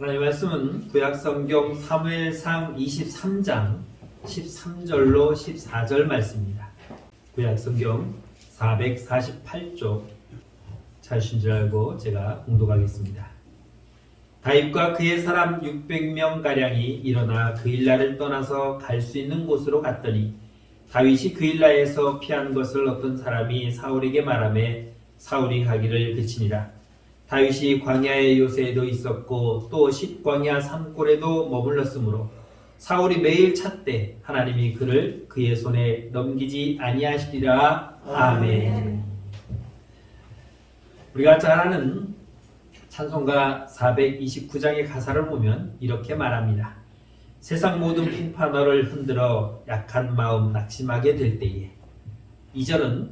하나님의 말씀은 구약성경 사무엘상 23장 13절로 14절 말씀입니다. 구약성경 448쪽 찾으신 줄 알고 제가 공독하겠습니다. 다윗과 그의 사람 600명가량이 일어나 그일라를 떠나서 갈 수 있는 곳으로 갔더니 다윗이 그일라에서 피한 것을 어떤 사람이 사울에게 말하매 사울이 가기를 그치니라. 다윗이 광야의 요새에도 있었고 또 십광야 산골에도 머물렀으므로 사울이 매일 찾되 하나님이 그를 그의 손에 넘기지 아니하시리라. 아멘. 우리가 잘 아는 찬송가 429장의 가사를 보면 이렇게 말합니다. 세상 모든 풍파 너를 흔들어 약한 마음 낙심하게 될 때에. 2절은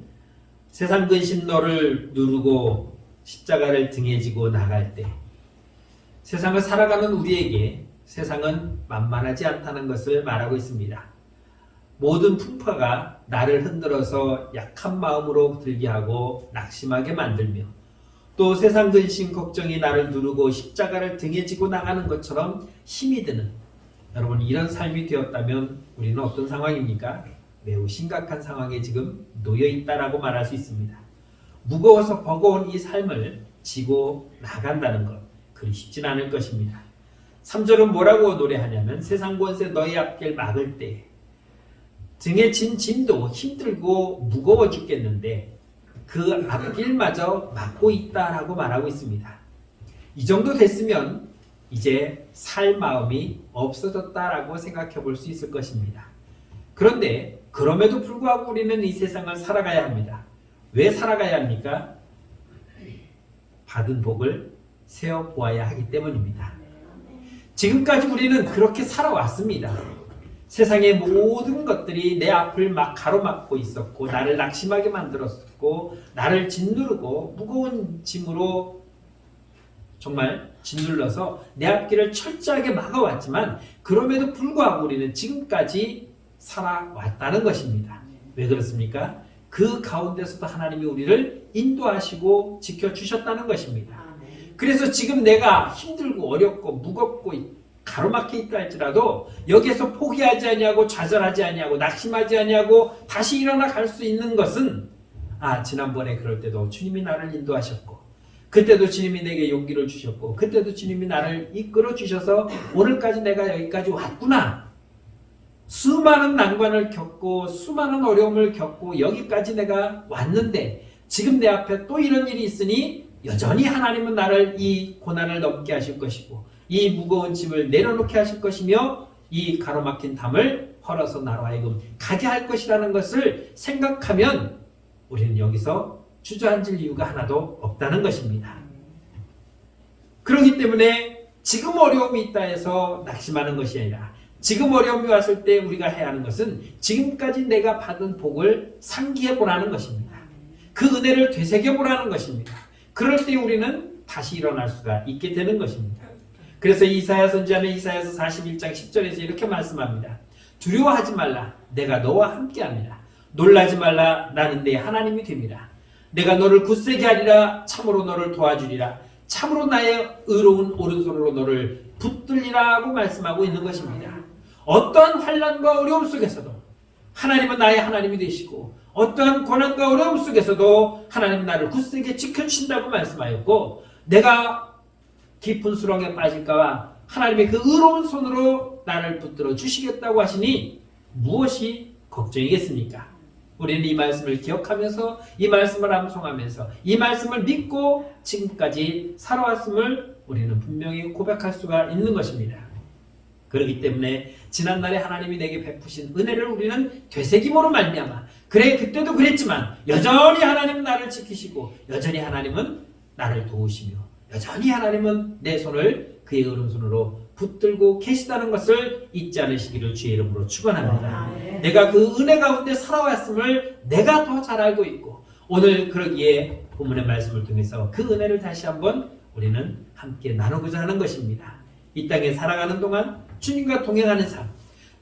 세상 근심 너를 누르고 십자가를 등에 지고 나갈 때. 세상을 살아가는 우리에게 세상은 만만하지 않다는 것을 말하고 있습니다. 모든 풍파가 나를 흔들어서 약한 마음으로 들게 하고 낙심하게 만들며 또 세상 근심 걱정이 나를 누르고 십자가를 등에 지고 나가는 것처럼 힘이 드는, 여러분 이런 삶이 되었다면 우리는 어떤 상황입니까? 매우 심각한 상황에 지금 놓여 있다라고 말할 수 있습니다. 무거워서 버거운 이 삶을 지고 나간다는 것, 그리 쉽진 않을 것입니다. 3절은 뭐라고 노래하냐면 세상 권세 너희 앞길 막을 때 등에 진 짐도 힘들고 무거워 죽겠는데 그 앞길마저 막고 있다라고 말하고 있습니다. 이 정도 됐으면 이제 살 마음이 없어졌다라고 생각해 볼 수 있을 것입니다. 그런데 그럼에도 불구하고 우리는 이 세상을 살아가야 합니다. 왜 살아가야 합니까? 받은 복을 세어보아야 하기 때문입니다. 지금까지 우리는 그렇게 살아왔습니다. 세상의 모든 것들이 내 앞을 막 가로막고 있었고 나를 낙심하게 만들었고 나를 짓누르고 무거운 짐으로 정말 짓눌러서 내 앞길을 철저하게 막아왔지만 그럼에도 불구하고 우리는 지금까지 살아왔다는 것입니다. 왜 그렇습니까? 그 가운데서도 하나님이 우리를 인도하시고 지켜주셨다는 것입니다. 그래서 지금 내가 힘들고 어렵고 무겁고 가로막혀 있다 할지라도 여기에서 포기하지 아니하고 좌절하지 아니하고 낙심하지 아니하고 다시 일어나 갈 수 있는 것은 지난번에 그럴 때도 주님이 나를 인도하셨고 그때도 주님이 내게 용기를 주셨고 그때도 주님이 나를 이끌어 주셔서 오늘까지 내가 여기까지 왔구나. 수많은 난관을 겪고 수많은 어려움을 겪고 여기까지 내가 왔는데 지금 내 앞에 또 이런 일이 있으니 여전히 하나님은 나를 이 고난을 넘게 하실 것이고 이 무거운 짐을 내려놓게 하실 것이며 이 가로막힌 담을 헐어서 나로 하여금 가게 할 것이라는 것을 생각하면 우리는 여기서 주저앉을 이유가 하나도 없다는 것입니다. 그렇기 때문에 지금 어려움이 있다 해서 낙심하는 것이 아니라 지금 어려움이 왔을 때 우리가 해야 하는 것은 지금까지 내가 받은 복을 상기해 보라는 것입니다. 그 은혜를 되새겨 보라는 것입니다. 그럴 때 우리는 다시 일어날 수가 있게 되는 것입니다. 그래서 이사야 선지자는 이사야서 41장 10절에서 이렇게 말씀합니다. 두려워하지 말라. 내가 너와 함께합니다. 놀라지 말라. 나는 내 하나님이 됩니다. 내가 너를 굳세게 하리라. 참으로 너를 도와주리라. 참으로 나의 의로운 오른손으로 너를 붙들리라고 말씀하고 있는 것입니다. 어떠한 환난과 어려움 속에서도 하나님은 나의 하나님이 되시고 어떠한 고난과 어려움 속에서도 하나님 나를 굳세게 지켜주신다고 말씀하였고 내가 깊은 수렁에 빠질까봐 하나님의 그 의로운 손으로 나를 붙들어 주시겠다고 하시니 무엇이 걱정이겠습니까? 우리는 이 말씀을 기억하면서 이 말씀을 암송하면서 이 말씀을 믿고 지금까지 살아왔음을 우리는 분명히 고백할 수가 있는 것입니다. 그렇기 때문에 지난날에 하나님이 내게 베푸신 은혜를 우리는 되새김으로 말미암아 그래 그때도 그랬지만 여전히 하나님은 나를 지키시고 여전히 하나님은 나를 도우시며 여전히 하나님은 내 손을 그의 오른손으로 붙들고 계시다는 것을 잊지 않으시기를 주의 이름으로 축원합니다. 내가 그 은혜 가운데 살아왔음을 내가 더 잘 알고 있고 오늘 그러기에 본문의 말씀을 통해서 그 은혜를 다시 한번 우리는 함께 나누고자 하는 것입니다. 이 땅에 살아가는 동안 주님과 동행하는 삶,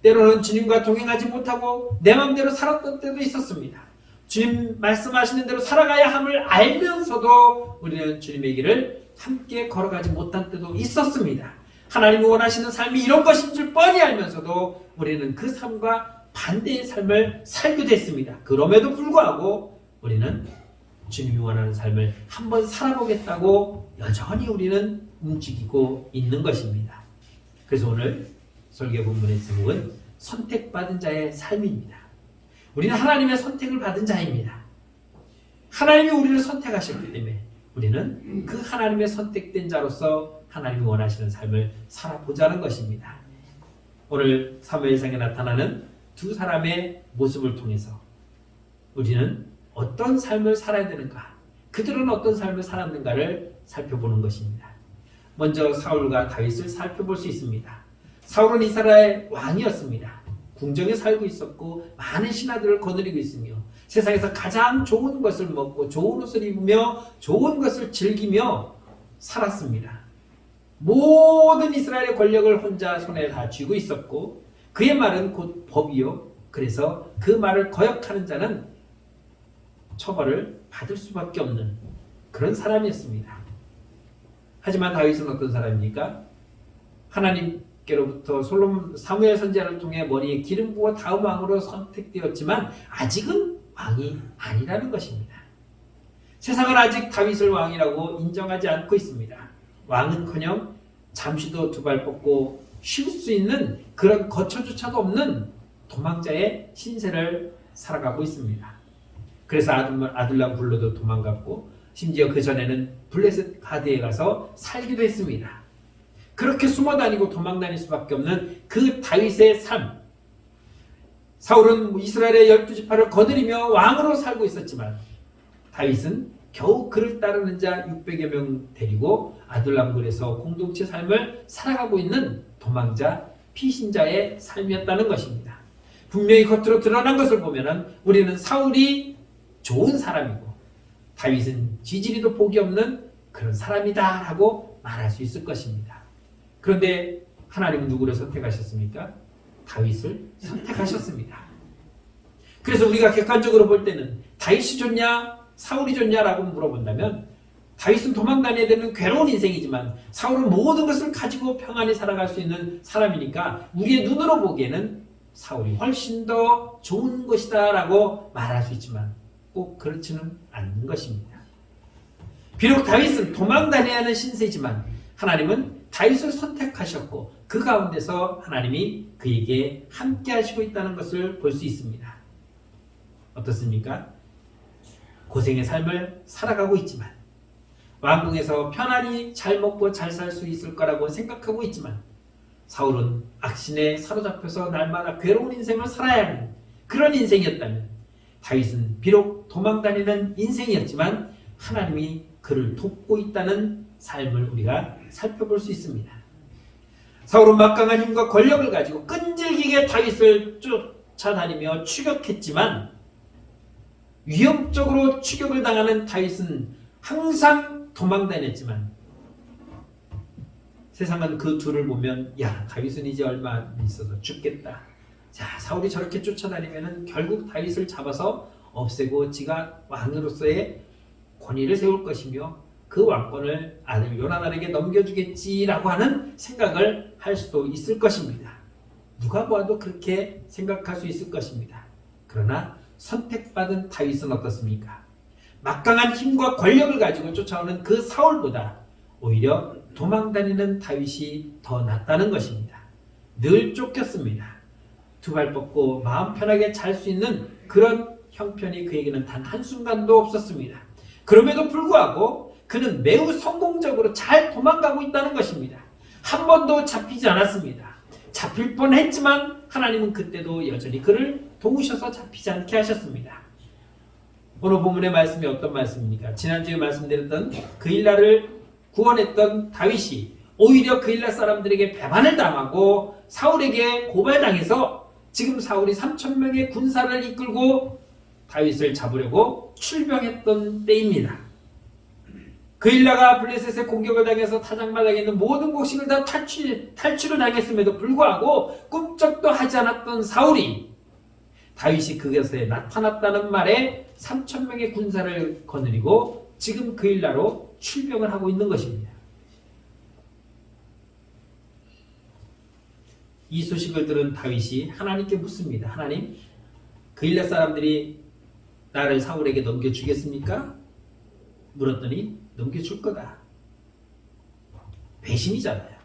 때로는 주님과 동행하지 못하고 내 마음대로 살았던 때도 있었습니다. 주님 말씀하시는 대로 살아가야 함을 알면서도 우리는 주님의 길을 함께 걸어가지 못한 때도 있었습니다. 하나님이 원하시는 삶이 이런 것인 줄 뻔히 알면서도 우리는 그 삶과 반대의 삶을 살게 됐습니다. 그럼에도 불구하고 우리는 주님이 원하는 삶을 한번 살아보겠다고 여전히 우리는 움직이고 있는 것입니다. 그래서 오늘 설교 본문의 제목은 선택받은 자의 삶입니다. 우리는 하나님의 선택을 받은 자입니다. 하나님이 우리를 선택하셨기 때문에 우리는 그 하나님의 선택된 자로서 하나님이 원하시는 삶을 살아보자는 것입니다. 오늘 사무엘상에 나타나는 두 사람의 모습을 통해서 우리는 어떤 삶을 살아야 되는가, 그들은 어떤 삶을 살았는가를 살펴보는 것입니다. 먼저 사울과 다윗을 살펴볼 수 있습니다. 사울은 이스라엘 왕이었습니다. 궁정에 살고 있었고 많은 신하들을 거느리고 있으며 세상에서 가장 좋은 것을 먹고 좋은 옷을 입으며 좋은 것을 즐기며 살았습니다. 모든 이스라엘의 권력을 혼자 손에 다 쥐고 있었고 그의 말은 곧 법이요. 그래서 그 말을 거역하는 자는 처벌을 받을 수밖에 없는 그런 사람이었습니다. 하지만 다윗은 어떤 사람입니까? 하나님께로부터 사무엘 선지자를 통해 머리에 기름 부어 다음 왕으로 선택되었지만 아직은 왕이 아니라는 것입니다. 세상은 아직 다윗을 왕이라고 인정하지 않고 있습니다. 왕은커녕 잠시도 두 발 뻗고 쉴 수 있는 그런 거처조차도 없는 도망자의 신세를 살아가고 있습니다. 그래서 아둘람 불로도 도망갔고 심지어 그 전에는 블레셋 가드에 가서 살기도 했습니다. 그렇게 숨어 다니고 도망 다닐 수밖에 없는 그 다윗의 삶. 사울은 이스라엘의 12지파를 거느리며 왕으로 살고 있었지만 다윗은 겨우 그를 따르는 자 600여 명 데리고 아둘람굴에서 공동체 삶을 살아가고 있는 도망자, 피신자의 삶이었다는 것입니다. 분명히 겉으로 드러난 것을 보면 우리는 사울이 좋은 사람이고 다윗은 지지리도 복이 없는 그런 사람이다 라고 말할 수 있을 것입니다. 그런데 하나님은 누구를 선택하셨습니까? 다윗을 선택하셨습니다. 그래서 우리가 객관적으로 볼 때는 다윗이 좋냐 사울이 좋냐라고 물어본다면 다윗은 도망 다녀야 되는 괴로운 인생이지만 사울은 모든 것을 가지고 평안히 살아갈 수 있는 사람이니까 우리의 눈으로 보기에는 사울이 훨씬 더 좋은 것이다 라고 말할 수 있지만 꼭 그렇지는 않는 것입니다. 비록 다윗은 도망 다녀야 하는 신세지만 하나님은 다윗을 선택하셨고 그 가운데서 하나님이 그에게 함께 하시고 있다는 것을 볼 수 있습니다. 어떻습니까? 고생의 삶을 살아가고 있지만 왕궁에서 편안히 잘 먹고 잘 살 수 있을 거라고 생각하고 있지만 사울은 악신에 사로잡혀서 날마다 괴로운 인생을 살아야 하는 그런 인생이었다면 다윗은 비록 도망다니는 인생이었지만 하나님이 그를 돕고 있다는 삶을 우리가 살펴볼 수 있습니다. 사울은 막강한 힘과 권력을 가지고 끈질기게 다윗을 쫓아다니며 추격했지만 위협적으로 추격을 당하는 다윗은 항상 도망다녔지만 세상은 그 둘을 보면 야 다윗은 이제 얼마 있어서 죽겠다. 자 사울이 저렇게 쫓아다니면 결국 다윗을 잡아서 없애고 지가 왕으로서의 권위를 세울 것이며 그 왕권을 아들 요나단에게 넘겨주겠지라고 하는 생각을 할 수도 있을 것입니다. 누가 보아도 그렇게 생각할 수 있을 것입니다. 그러나 선택받은 다윗은 어떻습니까? 막강한 힘과 권력을 가지고 쫓아오는 그 사울보다 오히려 도망다니는 다윗이 더 낫다는 것입니다. 늘 쫓겼습니다. 두 발 뻗고 마음 편하게 잘 수 있는 그런 형편이 그에게는 단 한순간도 없었습니다. 그럼에도 불구하고 그는 매우 성공적으로 잘 도망가고 있다는 것입니다. 한 번도 잡히지 않았습니다. 잡힐 뻔했지만 하나님은 그때도 여전히 그를 도우셔서 잡히지 않게 하셨습니다. 오늘 본문의 말씀이 어떤 말씀입니까? 지난주에 말씀드렸던 그일라를 구원했던 다윗이 오히려 그일라 사람들에게 배반을 당하고 사울에게 고발당해서 지금 사울이 3,000명의 군사를 이끌고 다윗을 잡으려고 출병했던 때입니다. 그일라가 블레셋의 공격을 당해서 타작마당에 있는 모든 곡식을 다 탈취를 당했음에도 불구하고 꿈쩍도 하지 않았던 사울이 다윗이 그것에 나타났다는 말에 3,000명의 군사를 거느리고 지금 그일라로 출병을 하고 있는 것입니다. 이 소식을 들은 다윗이 하나님께 묻습니다. 하나님, 그일라 사람들이 나를 사울에게 넘겨주겠습니까? 물었더니 넘겨줄 거다. 배신이잖아요.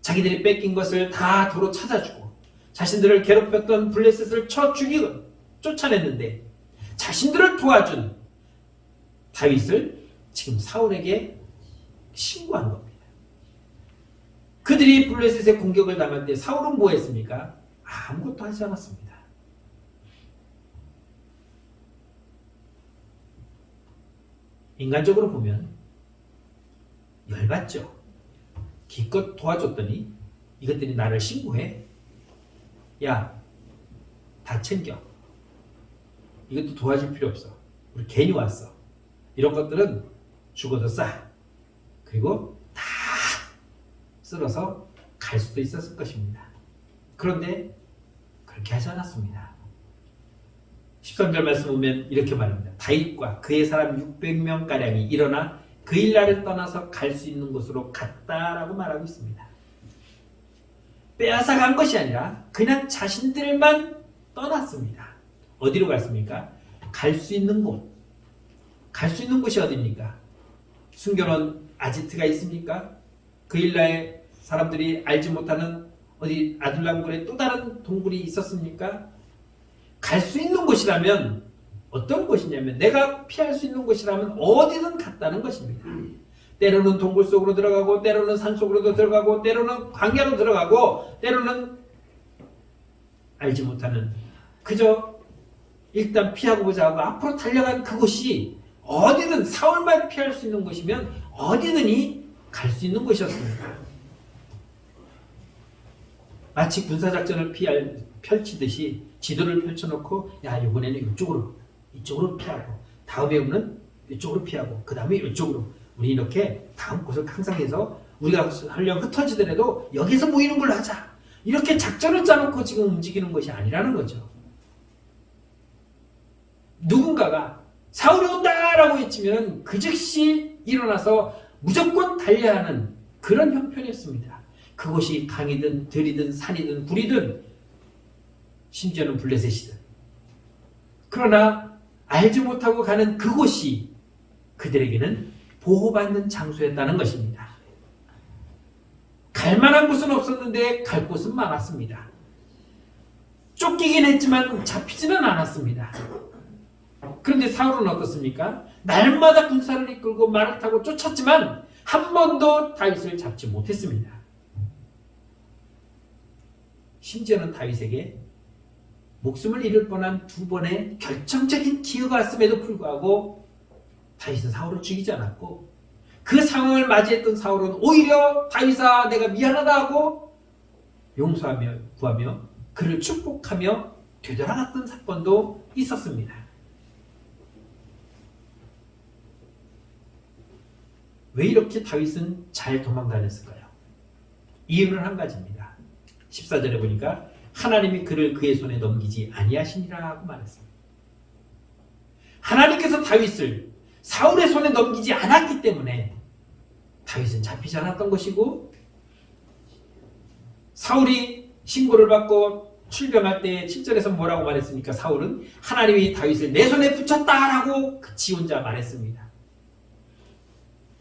자기들이 뺏긴 것을 다 도로 찾아주고 자신들을 괴롭혔던 블레셋을 쳐 죽이고 쫓아냈는데 자신들을 도와준 다윗을 지금 사울에게 신고한 겁니다. 그들이 블레셋의 공격을 당할 때 사울은 뭐 했습니까? 아무것도 하지 않았습니다. 인간적으로 보면 열받죠. 기껏 도와줬더니 이것들이 나를 신고해? 야, 다 챙겨. 이것도 도와줄 필요 없어. 우리 괜히 왔어. 이런 것들은 죽어도 싸. 그리고 다 쓸어서 갈 수도 있었을 것입니다. 그런데 그렇게 하지 않았습니다. 13절 말씀 보면 이렇게 말합니다. 다윗과 그의 사람 600명가량이 일어나 그일라를 떠나서 갈 수 있는 곳으로 갔다라고 말하고 있습니다. 빼앗아 간 것이 아니라 그냥 자신들만 떠났습니다. 어디로 갔습니까? 갈 수 있는 곳. 갈 수 있는 곳이 어디입니까? 숨겨놓은 아지트가 있습니까? 그일라의 사람들이 알지 못하는 어디 아둘람굴에 또 다른 동굴이 있었습니까? 갈 수 있는 곳이라면 어떤 곳이냐면 내가 피할 수 있는 곳이라면 어디든 갔다는 것입니다. 때로는 동굴 속으로 들어가고 때로는 산 속으로도 들어가고 때로는 광야로 들어가고 때로는 알지 못하는 그저 일단 피하고 보자 하고 앞으로 달려간 그곳이 어디든 사울만 피할 수 있는 곳이면 어디든지 갈 수 있는 곳이었습니다. 마치 군사작전을 펼치듯이 지도를 펼쳐놓고 야 이번에는 이쪽으로 피하고 다음에 오면 이쪽으로 피하고 그 다음에 이쪽으로 우리 이렇게 다음 곳을 항상 해서 우리가 하려고 흩어지더라도 여기서 모이는 걸로 하자. 이렇게 작전을 짜놓고 지금 움직이는 것이 아니라는 거죠. 누군가가 사울이 온다라고 외치면 그 즉시 일어나서 무조건 달려야 하는 그런 형편이었습니다. 그곳이 강이든 들이든 산이든 불이든 심지어는 블레셋이든 그러나 알지 못하고 가는 그곳이 그들에게는 보호받는 장소였다는 것입니다. 갈 만한 곳은 없었는데 갈 곳은 많았습니다. 쫓기긴 했지만 잡히지는 않았습니다. 그런데 사울은 어떻습니까? 날마다 군사를 이끌고 말을 타고 쫓았지만 한 번도 다윗을 잡지 못했습니다. 심지어는 다윗에게 목숨을 잃을 뻔한 두 번의 결정적인 기회가 왔음에도 불구하고 다윗은 사울을 죽이지 않았고 그 상황을 맞이했던 사울은 오히려 다윗아 내가 미안하다 하고 용서하며 구하며 그를 축복하며 되돌아갔던 사건도 있었습니다. 왜 이렇게 다윗은 잘 도망다녔을까요? 이유는 한 가지입니다. 14절에 보니까 하나님이 그를 그의 손에 넘기지 아니하시니라고 말했습니다. 하나님께서 다윗을 사울의 손에 넘기지 않았기 때문에 다윗은 잡히지 않았던 것이고 사울이 신고를 받고 출병할 때 7절에서 뭐라고 말했습니까? 사울은 하나님이 다윗을 내 손에 붙였다라고 지 혼자 말했습니다.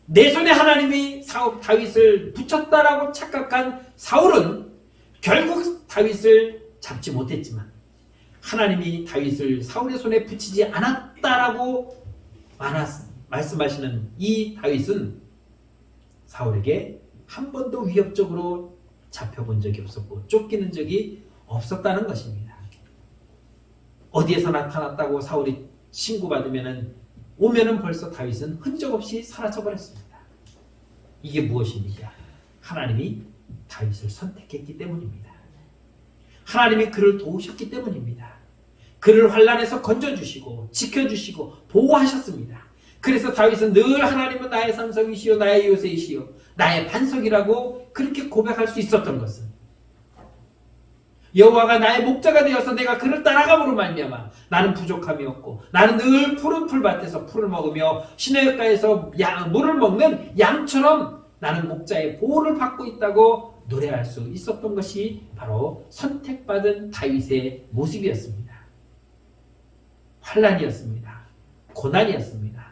내 손에 하나님이 다윗을 붙였다라고 착각한 사울은 결국 다윗을 잡지 못했지만 하나님이 다윗을 사울의 손에 붙이지 않았다라고 말씀하시는 이 다윗은 사울에게 한 번도 위협적으로 잡혀본 적이 없었고 쫓기는 적이 없었다는 것입니다. 어디에서 나타났다고 사울이 신고받으면은 오면은 벌써 다윗은 흔적 없이 사라져버렸습니다. 이게 무엇입니까? 하나님이 다윗을 선택했기 때문입니다. 하나님이 그를 도우셨기 때문입니다. 그를 환난에서 건져주시고 지켜주시고 보호하셨습니다. 그래서 다윗은 늘 하나님은 나의 산성이시요 나의 요새이시요 나의 반석이라고 그렇게 고백할 수 있었던 것은 여호와가 나의 목자가 되어서 내가 그를 따라감으로 말미암아 나는 부족함이 없고 나는 늘 푸른 풀밭에서 풀을 먹으며 시내가에서 물을 먹는 양처럼 나는 목자의 보호를 받고 있다고 노래할 수 있었던 것이 바로 선택받은 다윗의 모습이었습니다. 환난이었습니다. 고난이었습니다.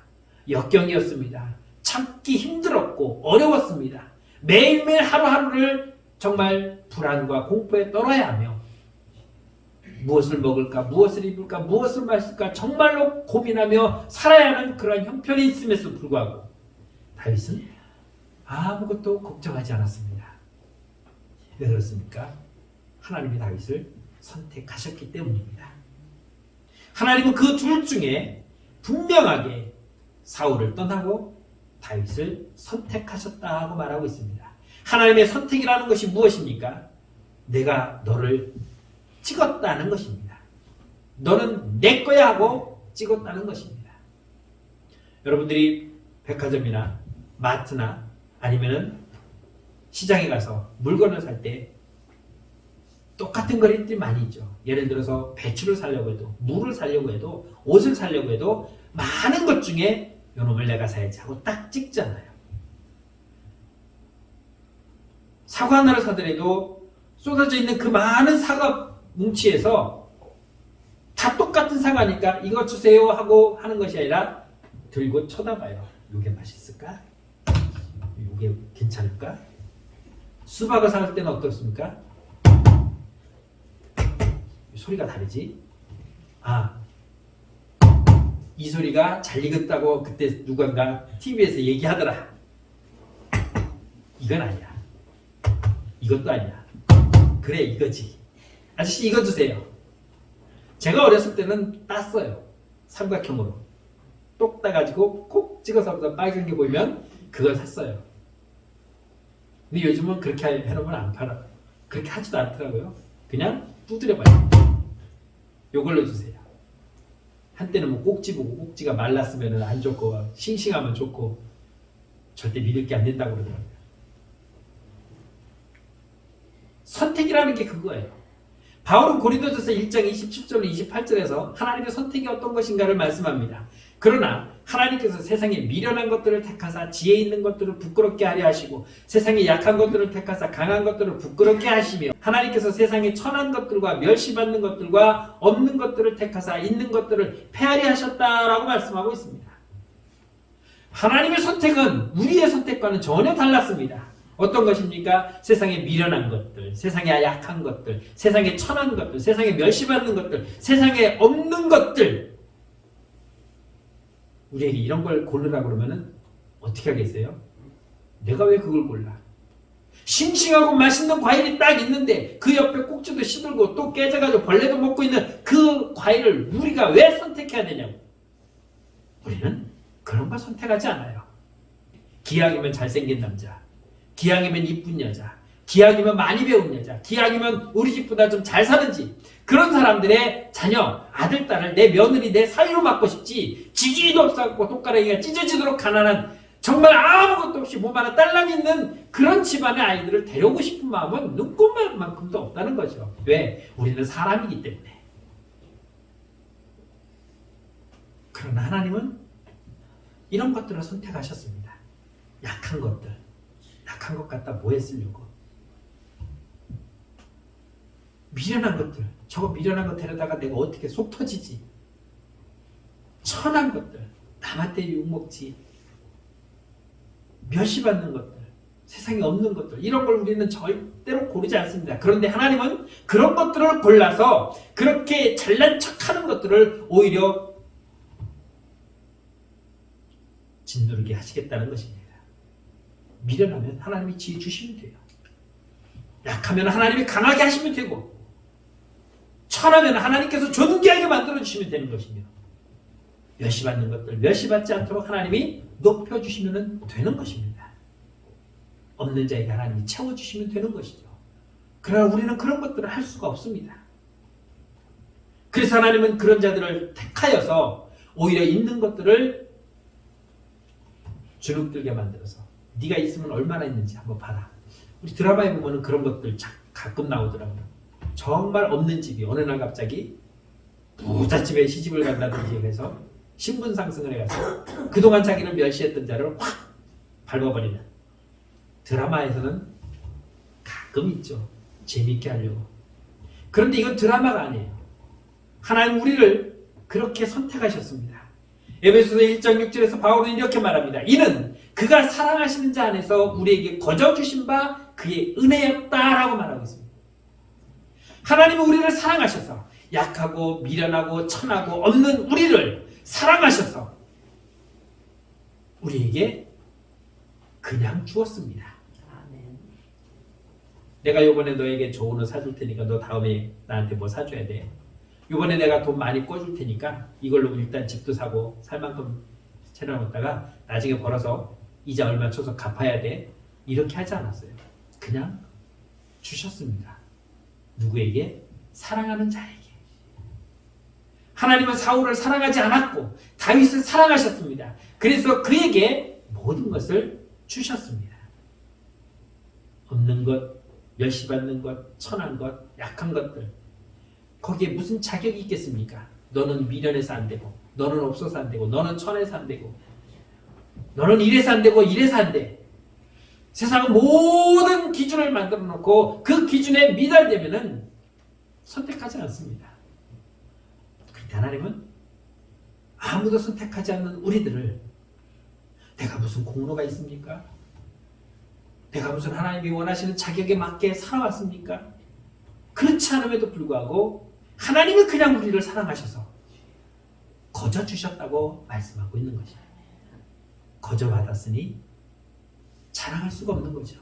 역경이었습니다. 참기 힘들었고 어려웠습니다. 매일매일 하루하루를 정말 불안과 공포에 떨어야 하며 무엇을 먹을까, 무엇을 입을까, 무엇을 마실까 정말로 고민하며 살아야 하는 그런 형편이 있음에도 불구하고 다윗은 아무것도 걱정하지 않았습니다. 왜 그렇습니까? 하나님이 다윗을 선택하셨기 때문입니다. 하나님은 그 둘 중에 분명하게 사울을 떠나고 다윗을 선택하셨다고 말하고 있습니다. 하나님의 선택이라는 것이 무엇입니까? 내가 너를 찍었다는 것입니다. 너는 내 거야 하고 찍었다는 것입니다. 여러분들이 백화점이나 마트나 아니면은 시장에 가서 물건을 살 때 똑같은 거리들이 많이 있죠. 예를 들어서 배추를 사려고 해도, 물을 사려고 해도, 옷을 사려고 해도 많은 것 중에 요놈을 내가 사야지 하고 딱 찍잖아요. 사과 하나를 사더라도 쏟아져 있는 그 많은 사과 뭉치에서 다 똑같은 사과니까 이거 주세요 하고 하는 것이 아니라 들고 쳐다봐요. 이게 맛있을까? 이게 괜찮을까? 수박을 살 때는 어떻습니까? 소리가 다르지? 이 소리가 잘 익었다고 그때 누군가 TV에서 얘기하더라. 이건 아니야. 이것도 아니야. 그래, 이거지. 아저씨 이거 주세요. 제가 어렸을 때는 땄어요. 삼각형으로. 똑 따가지고 콕 찍어서 빨간 게 보이면 그걸 샀어요. 근데 요즘은 그렇게 해놓으면 안 팔아. 그렇게 하지도 않더라고요. 그냥 두드려봐요. 요걸로 주세요. 한때는 뭐 꼭지 보고 꼭지가 말랐으면 안 좋고 싱싱하면 좋고 절대 믿을 게 안 된다고 그러더라고요. 선택이라는 게 그거예요. 바울은 고린도전서 1장 27절로 28절에서 하나님의 선택이 어떤 것인가를 말씀합니다. 그러나 하나님께서 세상에 미련한 것들을 택하사 지혜 있는 것들을 부끄럽게 하려 하시고 세상에 약한 것들을 택하사 강한 것들을 부끄럽게 하시며 하나님께서 세상에 천한 것들과 멸시받는 것들과 없는 것들을 택하사 있는 것들을 폐하려 하셨다라고 말씀하고 있습니다. 하나님의 선택은 우리의 선택과는 전혀 달랐습니다. 어떤 것입니까? 세상에 미련한 것들, 세상에 약한 것들, 세상에 천한 것들, 세상에 멸시받는 것들, 세상에 없는 것들. 우리에게 이런 걸 고르라고 그러면은 어떻게 하겠어요? 내가 왜 그걸 골라? 싱싱하고 맛있는 과일이 딱 있는데 그 옆에 꼭지도 시들고 또 깨져가지고 벌레도 먹고 있는 그 과일을 우리가 왜 선택해야 되냐고. 우리는 그런 걸 선택하지 않아요. 기왕이면 잘생긴 남자, 기왕이면 이쁜 여자, 기왕이면 많이 배운 여자, 기왕이면 우리 집보다 좀 잘 사는 집, 그런 사람들의 자녀, 아들, 딸을 내 며느리, 내 사위로 맡고 싶지, 지지도 없었고 손가락이가 찢어지도록 가난한 정말 아무것도 없이 몸 하나 딸랑 있는 그런 집안의 아이들을 데려오고 싶은 마음은 눈꼽만큼도 없다는 거죠. 왜? 우리는 사람이기 때문에. 그러나 하나님은 이런 것들을 선택하셨습니다. 약한 것들. 약한 것 갖다 뭐 했으려고. 미련한 것들. 저거 미련한 것 데려다가 내가 어떻게 속 터지지. 천한 것들. 남한테 욕먹지. 멸시받는 것들. 세상에 없는 것들. 이런 걸 우리는 절대로 고르지 않습니다. 그런데 하나님은 그런 것들을 골라서 그렇게 잘난 척하는 것들을 오히려 짓누르게 하시겠다는 것입니다. 미련하면 하나님이 지혜 주시면 돼요. 약하면 하나님이 강하게 하시면 되고 천하면 하나님께서 존귀하게 만들어주시면 되는 것이며 멸시받는 것들 멸시받지 않도록 하나님이 높여주시면 되는 것입니다. 없는 자에게 하나님이 채워주시면 되는 것이죠. 그러나 우리는 그런 것들을 할 수가 없습니다. 그래서 하나님은 그런 자들을 택하여서 오히려 있는 것들을 주눅들게 만들어서 네가 있으면 얼마나 있는지 한번 봐라. 우리 드라마에 보면 그런 것들 가끔 나오더라고요. 정말 없는 집이 어느 날 갑자기 부잣집에 시집을 간다든지 해서 신분 상승을 해가서 그동안 자기를 멸시했던 자를 확 밟아버리는 드라마에서는 가끔 있죠. 재밌게 하려고. 그런데 이건 드라마가 아니에요. 하나님 우리를 그렇게 선택하셨습니다. 에베소서 1장 6절에서 바울은 이렇게 말합니다. 이는 그가 사랑하시는 자 안에서 우리에게 거저 주신 바 그의 은혜였다라고 말하고 있습니다. 하나님은 우리를 사랑하셔서 약하고 미련하고 천하고 없는 우리를 사랑하셔서 우리에게 그냥 주었습니다. 아멘. 내가 이번에 너에게 좋은 옷 사줄 테니까 너 다음에 나한테 뭐 사줘야 돼. 이번에 내가 돈 많이 꿔줄 테니까 이걸로 일단 집도 사고 살 만큼 채워놓다가 나중에 벌어서 이자 얼마 쳐서 갚아야 돼. 이렇게 하지 않았어요. 그냥 주셨습니다. 누구에게? 사랑하는 자에게. 하나님은 사울을 사랑하지 않았고 다윗을 사랑하셨습니다. 그래서 그에게 모든 것을 주셨습니다. 없는 것, 멸시받는 것, 천한 것, 약한 것들. 거기에 무슨 자격이 있겠습니까? 너는 미련해서 안 되고, 너는 없어서 안 되고, 너는 천해서 안 되고, 너는 이래서 안 되고, 이래서 안 돼. 세상은 모든 기준을 만들어 놓고 그 기준에 미달되면은 선택하지 않습니다. 그런데 하나님은 아무도 선택하지 않는 우리들을 내가 무슨 공로가 있습니까? 내가 무슨 하나님이 원하시는 자격에 맞게 살아왔습니까? 그렇지 않음에도 불구하고 하나님은 그냥 우리를 사랑하셔서 거저 주셨다고 말씀하고 있는 것이에요. 거저 받았으니 자랑할 수가 없는 거죠.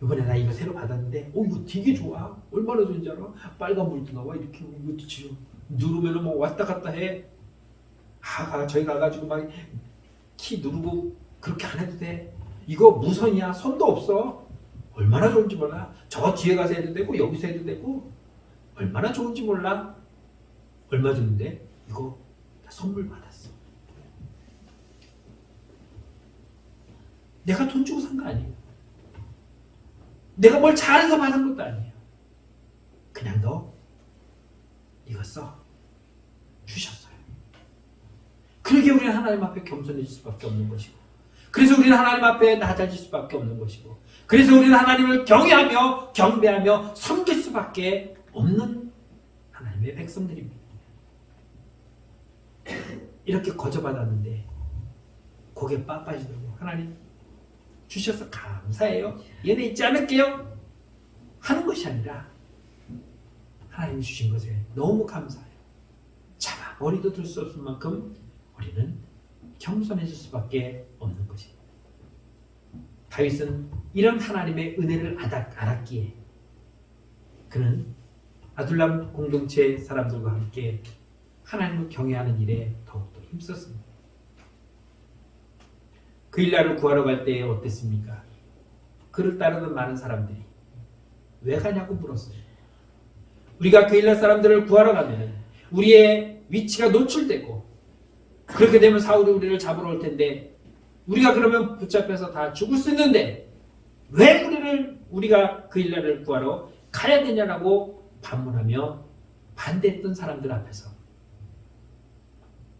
이번에 나 이거 새로 받았는데 이거 되게 좋아. 얼마나 좋은지 알아? 빨간 불도 나와. 이렇게 이것도 지금 누르면 막 왔다 갔다 해. 저희 가가지고 막 키 누르고 그렇게 안 해도 돼. 이거 무선이야. 선도 없어. 얼마나 좋은지 몰라. 저 뒤에 가서 해도 되고 여기서 해도 되고 얼마나 좋은지 몰라. 얼마 줬는데 이거 다 선물 받았어. 내가 돈 주고 산 거 아니에요. 내가 뭘 잘해서 받은 것도 아니에요. 그냥 너 이거 써. 주셨어요. 그러게 우리는 하나님 앞에 겸손해질 수밖에 없는 것이고, 그래서 우리는 하나님 앞에 낮아질 수밖에 없는 것이고, 그래서 우리는 하나님을 경외하며 경배하며 섬길 수밖에 없는 하나님의 백성들입니다. 이렇게 거저받았는데 고개 빠빠지더라고. 하나님 주셔서 감사해요. 얘네 잊지 않을게요. 하는 것이 아니라 하나님이 주신 것에 너무 감사해요. 차마 머리도 들 수 없을 만큼 우리는 겸손해질 수밖에 없는 것입니다. 다윗은 이런 하나님의 은혜를 알았기에 그는 아둘람 공동체 사람들과 함께 하나님을 경외하는 일에 더욱더 힘썼습니다. 그 일날을 구하러 갈 때 어땠습니까? 그를 따르던 많은 사람들이 왜 가냐고 물었어요. 우리가 그 일날 사람들을 구하러 가면 우리의 위치가 노출되고 그렇게 되면 사울이 우리를 잡으러 올 텐데 우리가 그러면 붙잡혀서 다 죽을 수 있는데 왜 우리가 그 일날을 구하러 가야 되냐라고 반문하며 반대했던 사람들 앞에서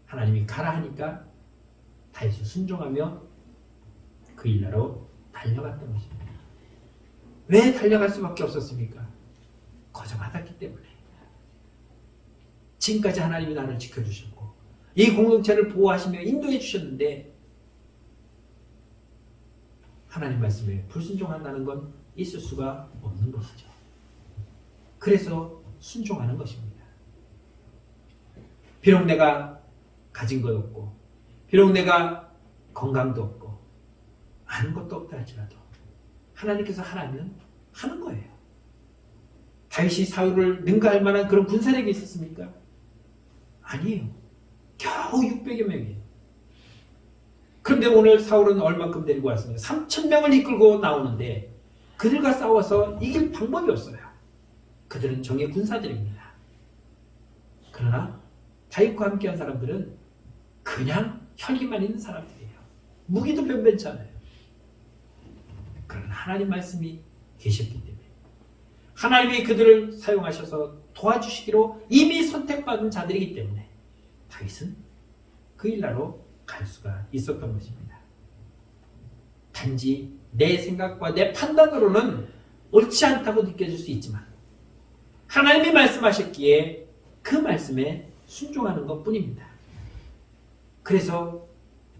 하나님이 가라 하니까 다윗이 순종하며 그 일나로 달려갔던 것입니다. 왜 달려갈 수밖에 없었습니까? 거저 받았기 때문에. 지금까지 하나님이 나를 지켜주셨고 이 공동체를 보호하시며 인도해 주셨는데 하나님 말씀에 불순종한다는 건 있을 수가 없는 것이죠. 그래서 순종하는 것입니다. 비록 내가 가진 것 없고 비록 내가 건강도 없고 아는 것도 없다 할지라도 하나님께서 하라면 하는 거예요. 다윗이 사울을 능가할 만한 그런 군사력이 있었습니까? 아니에요. 겨우 600여 명이에요. 그런데 오늘 사울은 얼마큼 데리고 왔습니까? 3,000명을 이끌고 나오는데 그들과 싸워서 이길 방법이 없어요. 그들은 정예 군사들입니다. 그러나 다윗과 함께한 사람들은 그냥 혈기만 있는 사람들이에요. 무기도 변변찮아요. 그러나 하나님 말씀이 계셨기 때문에 하나님이 그들을 사용하셔서 도와주시기로 이미 선택받은 자들이기 때문에 다윗은 그 일나로 갈 수가 있었던 것입니다. 단지 내 생각과 내 판단으로는 옳지 않다고 느껴질 수 있지만 하나님이 말씀하셨기에 그 말씀에 순종하는 것뿐입니다. 그래서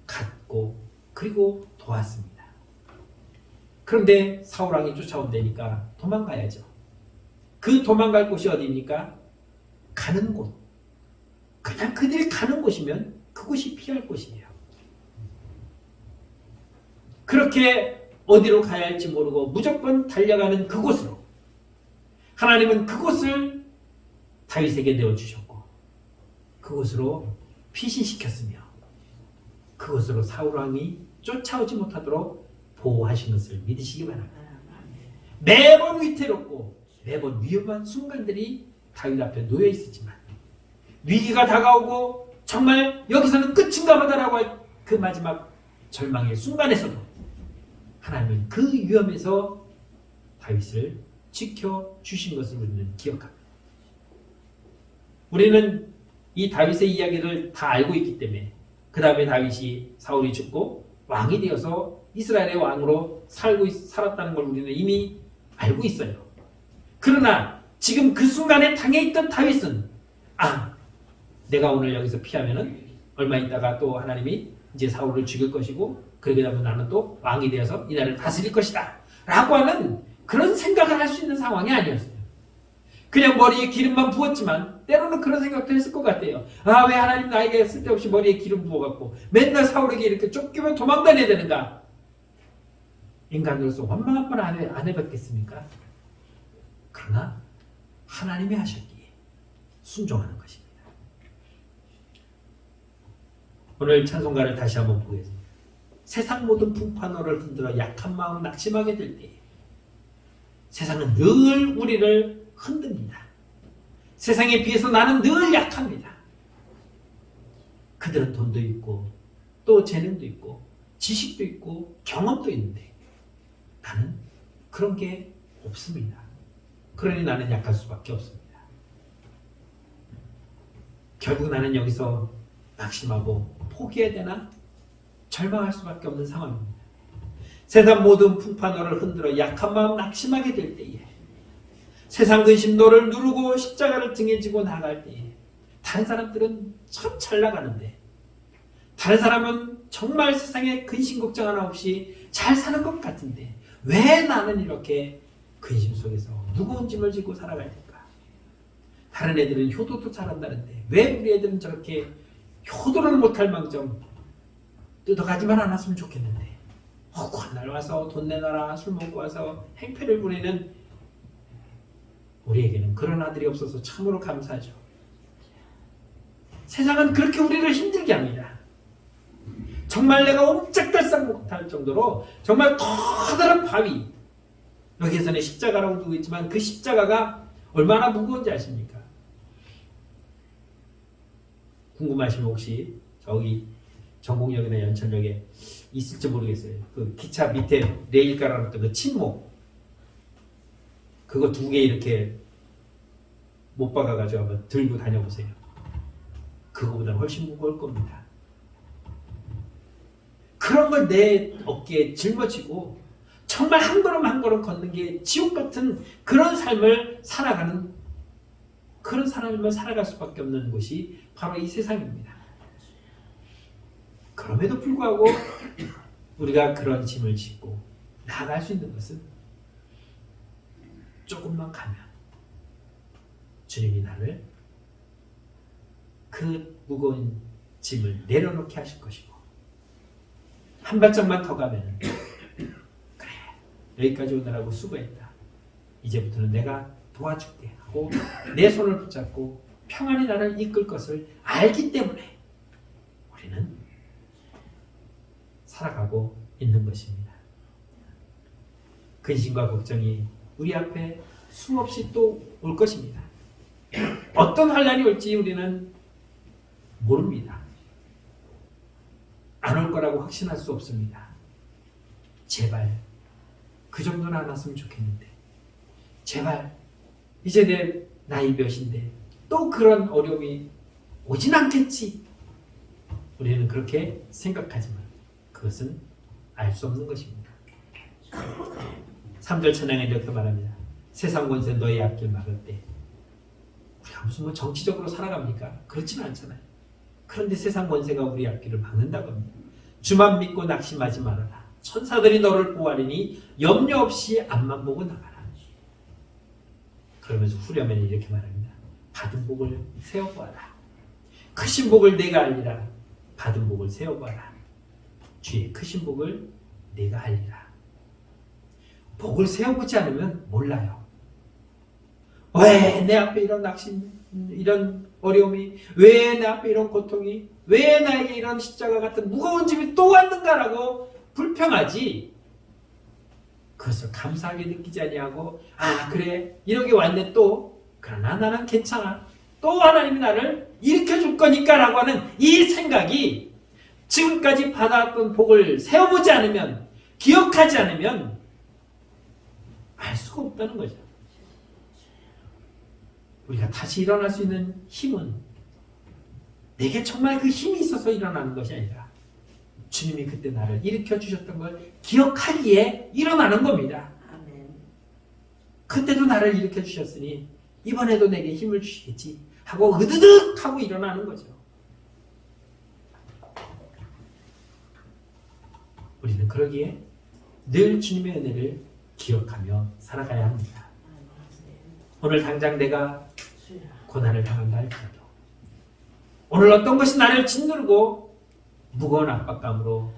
갔고 그리고 도왔습니다. 그런데 사울왕이 쫓아온다니까 도망가야죠. 그 도망갈 곳이 어디입니까? 가는 곳. 그냥 그들이 가는 곳이면 그곳이 피할 곳이에요. 그렇게 어디로 가야 할지 모르고 무조건 달려가는 그곳으로 하나님은 그곳을 다윗에게 내어주셨고 그곳으로 피신시켰으며 그곳으로 사울왕이 쫓아오지 못하도록 보호하신 것을 믿으시기 바랍니다. 매번 위태롭고 매번 위험한 순간들이 다윗 앞에 놓여 있었지만 위기가 다가오고 정말 여기서는 끝인가 보다라고 할 그 마지막 절망의 순간에서도 하나님은 그 위험에서 다윗을 지켜주신 것을 우리는 기억합니다. 우리는 이 다윗의 이야기를 다 알고 있기 때문에 그 다음에 다윗이 사울이 죽고 왕이 되어서 이스라엘의 왕으로 살았다는 걸 우리는 이미 알고 있어요. 그러나 지금 그 순간에 당해 있던 다윗은 내가 오늘 여기서 피하면은 얼마 있다가 또 하나님이 이제 사울을 죽일 것이고 그러게 되면 나는 또 왕이 되어서 이 나라를 다스릴 것이다 라고 하는 그런 생각을 할 수 있는 상황이 아니었어요. 그냥 머리에 기름만 부었지만 때로는 그런 생각도 했을 것 같아요. 왜 하나님 나에게 쓸데없이 머리에 기름 부어갖고 맨날 사울에게 이렇게 쫓기면 도망다녀야 되는가. 인간으로서 원망 한 번 안 해봤겠습니까? 그러나 하나님이 하셨기에 순종하는 것입니다. 오늘 찬송가를 다시 한번 보겠습니다. 세상 모든 풍파노를 흔들어 약한 마음 낙심하게 될 때 세상은 늘 우리를 흔듭니다. 세상에 비해서 나는 늘 약합니다. 그들은 돈도 있고 또 재능도 있고 지식도 있고 경험도 있는데 나는 그런 게 없습니다. 그러니 나는 약할 수밖에 없습니다. 결국 나는 여기서 낙심하고 포기해야 되나? 절망할 수밖에 없는 상황입니다. 세상 모든 풍파노를 흔들어 약한 마음 낙심하게 될 때에 세상 근심 너를 누르고 십자가를 등에 지고 나갈 때에 다른 사람들은 참 잘 나가는데 다른 사람은 정말 세상에 근심 걱정 하나 없이 잘 사는 것 같은데 왜 나는 이렇게 근심 속에서 무거운 짐을 지고 살아갈 텐가? 다른 애들은 효도도 잘한다는데 왜 우리 애들은 저렇게 효도를 못할 망정 뜯어가지만 않았으면 좋겠는데 한 날 와서 돈 내놔라 술 먹고 와서 행패를 부리는 우리에게는 그런 아들이 없어서 참으로 감사하죠. 세상은 그렇게 우리를 힘들게 합니다. 정말 내가 옴짝달싹 못할 정도로 정말 커다란 바위 여기에서는 십자가라고 두고 있지만 그 십자가가 얼마나 무거운지 아십니까? 궁금하시면 혹시 저기 전곡역이나 연천역에 있을지 모르겠어요. 그 기차 밑에 레일 깔아놨던 그 침목 그거 2개 이렇게 못 박아가지고 한번 들고 다녀보세요. 그거보다 훨씬 무거울 겁니다. 그런 걸 내 어깨에 짊어지고 정말 한 걸음 한 걸음 걷는 게 지옥 같은 그런 삶을 살아가는 그런 삶을 살아갈 수밖에 없는 곳이 바로 이 세상입니다. 그럼에도 불구하고 우리가 그런 짐을 짓고 나아갈 수 있는 것은 조금만 가면 주님이 나를 그 무거운 짐을 내려놓게 하실 것이고 한 발짝만 더 가면 그래 여기까지 오느라고 수고했다. 이제부터는 내가 도와줄게 하고 내 손을 붙잡고 평안히 나를 이끌 것을 알기 때문에 우리는 살아가고 있는 것입니다. 근심과 걱정이 우리 앞에 수없이 또 올 것입니다. 어떤 환난이 올지 우리는 모릅니다. 안 올 거라고 확신할 수 없습니다. 제발 그 정도는 안 왔으면 좋겠는데 제발 이제 내 나이 몇인데 또 그런 어려움이 오진 않겠지. 우리는 그렇게 생각하지만 그것은 알 수 없는 것입니다. 3절 찬양에 이렇게 말합니다. 세상 권세 너의 앞길 막을 때. 우리가 무슨 뭐 정치적으로 살아갑니까? 그렇지는 않잖아요. 그런데 세상 권세가 우리 앞길을 막는다고 합니다. 주만 믿고 낙심하지 말아라. 천사들이 너를 보호하리니 염려 없이 앞만 보고 나가라. 그러면서 후렴에는 이렇게 말합니다. 받은 복을 세워보아라. 크신 복을 내가 알리라. 받은 복을 세워보아라. 주의 크신 복을 내가 알리라. 복을 세워보지 않으면 몰라요. 왜 내 앞에 이런 낙심, 이런 어려움이, 왜 내 앞에 이런 고통이, 왜 나에게 이런 십자가 같은 무거운 짐이 또 왔는가라고 불평하지. 그것을 감사하게 느끼지 아니하고, 아 그래 이런 게 왔네 또, 그러나 나는 괜찮아. 또 하나님이 나를 일으켜줄 거니까 라고 하는 이 생각이 지금까지 받아왔던 복을 세워보지 않으면, 기억하지 않으면 알 수가 없다는 거죠. 우리가 다시 일어날 수 있는 힘은 내게 정말 그 힘이 있어서 일어나는 것이 아니라 주님이 그때 나를 일으켜 주셨던 걸 기억하기에 일어나는 겁니다. 아멘. 그때도 나를 일으켜 주셨으니 이번에도 내게 힘을 주시겠지 하고 으드득 하고 일어나는 거죠. 우리는 그러기에 늘 주님의 은혜를 기억하며 살아가야 합니다. 오늘 당장 내가 고난을 당한다 할지라도, 오늘 어떤 것이 나를 짓누르고 무거운 압박감으로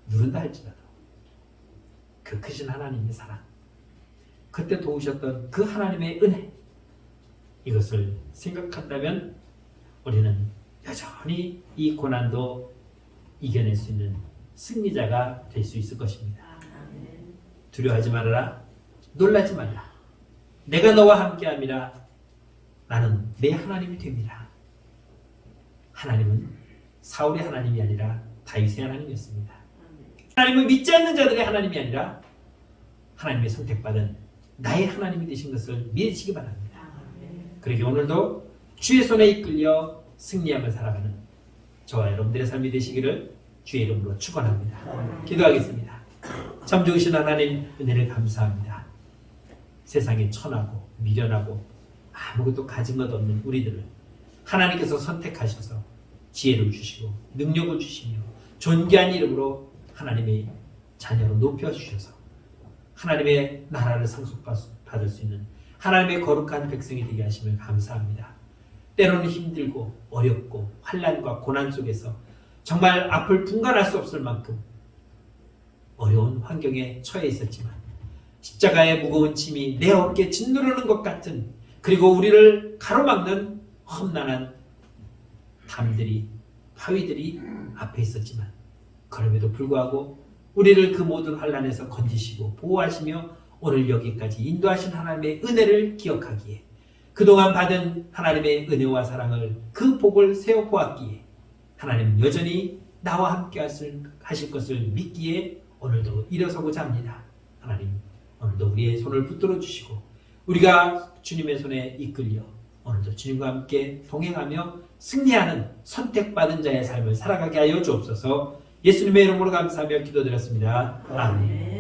누른다 할지라도 그 크신 하나님의 사랑, 그때 도우셨던 그 하나님의 은혜, 이것을 생각한다면 우리는 여전히 이 고난도 이겨낼 수 있는 승리자가 될 수 있을 것입니다. 두려워하지 말아라. 놀라지 말라. 내가 너와 함께함이라. 나는 내 하나님이 됩니다. 하나님은 사울의 하나님이 아니라 다윗의 하나님이었습니다. 하나님은 믿지 않는 자들의 하나님이 아니라 하나님의 선택받은 나의 하나님이 되신 것을 믿으시기 바랍니다. 그러기 오늘도 주의 손에 이끌려 승리하며 살아가는 저와 여러분들의 삶이 되시기를 주의 이름으로 축원합니다. 기도하겠습니다. 참 좋으신 하나님, 은혜를 감사합니다. 세상에 천하고 미련하고 아무것도 가진 것 없는 우리들을 하나님께서 선택하셔서 지혜를 주시고 능력을 주시며 존귀한 이름으로 하나님의 자녀로 높여주셔서 하나님의 나라를 상속받을 수 있는 하나님의 거룩한 백성이 되게 하심을 감사합니다. 때로는 힘들고 어렵고 환난과 고난 속에서 정말 앞을 분간할 수 없을 만큼 어려운 환경에 처해 있었지만 십자가의 무거운 짐이 내 어깨에 짓누르는 것 같은, 그리고 우리를 가로막는 험난한 담들이, 바위들이 앞에 있었지만 그럼에도 불구하고 우리를 그 모든 환난에서 건지시고 보호하시며 오늘 여기까지 인도하신 하나님의 은혜를 기억하기에, 그동안 받은 하나님의 은혜와 사랑을, 그 복을 세워보았기에 하나님은 여전히 나와 함께 하실 것을 믿기에 오늘도 일어서고자 합니다. 하나님, 오늘도 우리의 손을 붙들어 주시고 우리가 주님의 손에 이끌려 오늘도 주님과 함께 동행하며 승리하는 선택받은 자의 삶을 살아가게 하여 주옵소서. 예수님의 이름으로 감사하며 기도드렸습니다. 아멘.